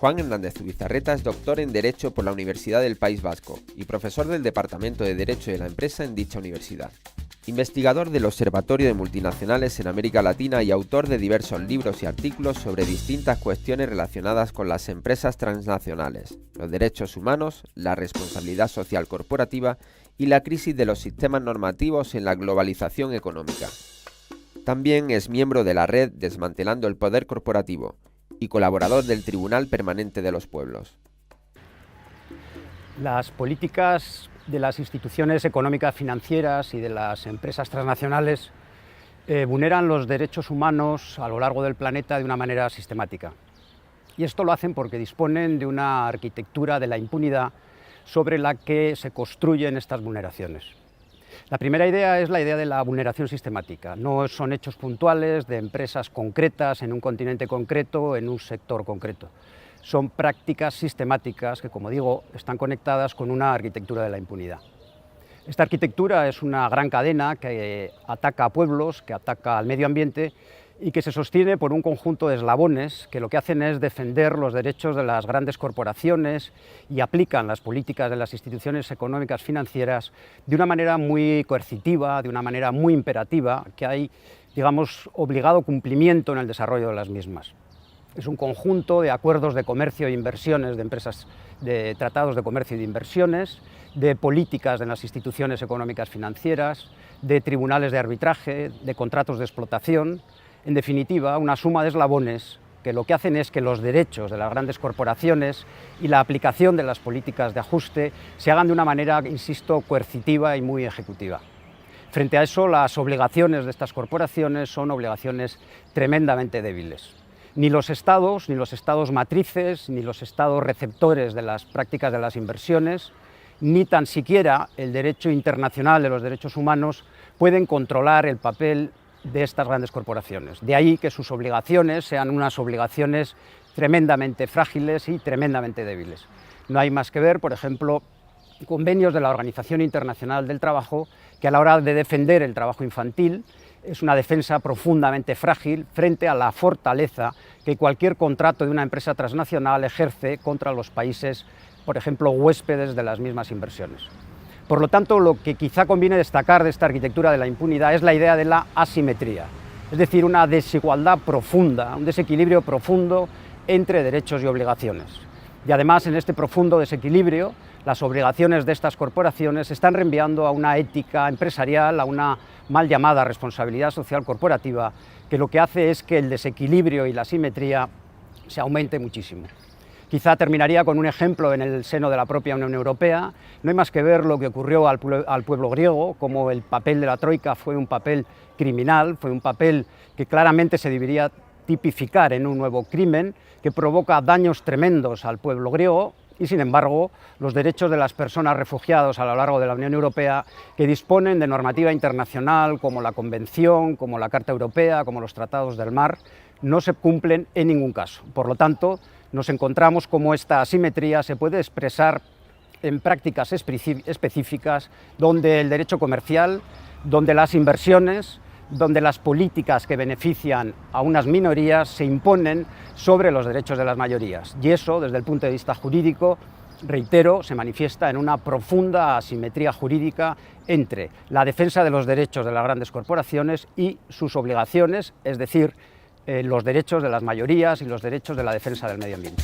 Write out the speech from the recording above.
Juan Hernández Zubizarreta es doctor en Derecho por la Universidad del País Vasco y profesor del Departamento de Derecho de la Empresa en dicha universidad. Investigador del Observatorio de Multinacionales en América Latina y autor de diversos libros y artículos sobre distintas cuestiones relacionadas con las empresas transnacionales, los derechos humanos, la responsabilidad social corporativa y la crisis de los sistemas normativos en la globalización económica. También es miembro de la red Desmantelando el Poder Corporativo y colaborador del Tribunal Permanente de los Pueblos. Las políticas de las instituciones económicas financieras y de las empresas transnacionales vulneran los derechos humanos a lo largo del planeta de una manera sistemática. Y esto lo hacen porque disponen de una arquitectura de la impunidad sobre la que se construyen estas vulneraciones. La primera idea es la idea de la vulneración sistemática. No son hechos puntuales de empresas concretas en un continente concreto, en un sector concreto. Son prácticas sistemáticas que, como digo, están conectadas con una arquitectura de la impunidad. Esta arquitectura es una gran cadena que ataca a pueblos, que ataca al medio ambiente y que se sostiene por un conjunto de eslabones que lo que hacen es defender los derechos de las grandes corporaciones y aplican las políticas de las instituciones económicas financieras de una manera muy coercitiva, de una manera muy imperativa, que hay, digamos, obligado cumplimiento en el desarrollo de las mismas. Es un conjunto de acuerdos de comercio e inversiones, de empresas, de tratados de comercio y de inversiones, de políticas de las instituciones económicas financieras, de tribunales de arbitraje, de contratos de explotación. En definitiva, una suma de eslabones que lo que hacen es que los derechos de las grandes corporaciones y la aplicación de las políticas de ajuste se hagan de una manera, insisto, coercitiva y muy ejecutiva. Frente a eso, las obligaciones de estas corporaciones son obligaciones tremendamente débiles. Ni los estados matrices, ni los estados receptores de las prácticas de las inversiones, ni tan siquiera el derecho internacional de los derechos humanos pueden controlar el papel de estas grandes corporaciones. De ahí que sus obligaciones sean unas obligaciones tremendamente frágiles y tremendamente débiles. No hay más que ver, por ejemplo, convenios de la Organización Internacional del Trabajo, que a la hora de defender el trabajo infantil es una defensa profundamente frágil frente a la fortaleza que cualquier contrato de una empresa transnacional ejerce contra los países, por ejemplo, huéspedes de las mismas inversiones. Por lo tanto, lo que quizá conviene destacar de esta arquitectura de la impunidad es la idea de la asimetría, es decir, una desigualdad profunda, un desequilibrio profundo entre derechos y obligaciones. Y además, en este profundo desequilibrio, las obligaciones de estas corporaciones se están reenviando a una ética empresarial, a una mal llamada responsabilidad social corporativa, que lo que hace es que el desequilibrio y la asimetría se aumente muchísimo. Quizá terminaría con un ejemplo en el seno de la propia Unión Europea. No hay más que ver lo que ocurrió al pueblo griego, como el papel de la Troika fue un papel criminal, fue un papel que claramente se debería tipificar en un nuevo crimen, que provoca daños tremendos al pueblo griego, y sin embargo los derechos de las personas refugiadas a lo largo de la Unión Europea, que disponen de normativa internacional como la Convención, como la Carta Europea, como los Tratados del Mar, no se cumplen en ningún caso. Por lo tanto, nos encontramos como esta asimetría se puede expresar en prácticas específicas donde el derecho comercial, donde las inversiones, donde las políticas que benefician a unas minorías se imponen sobre los derechos de las mayorías. Y eso, desde el punto de vista jurídico, reitero, se manifiesta en una profunda asimetría jurídica entre la defensa de los derechos de las grandes corporaciones y sus obligaciones, es decir, los derechos de las mayorías y los derechos de la defensa del medio ambiente.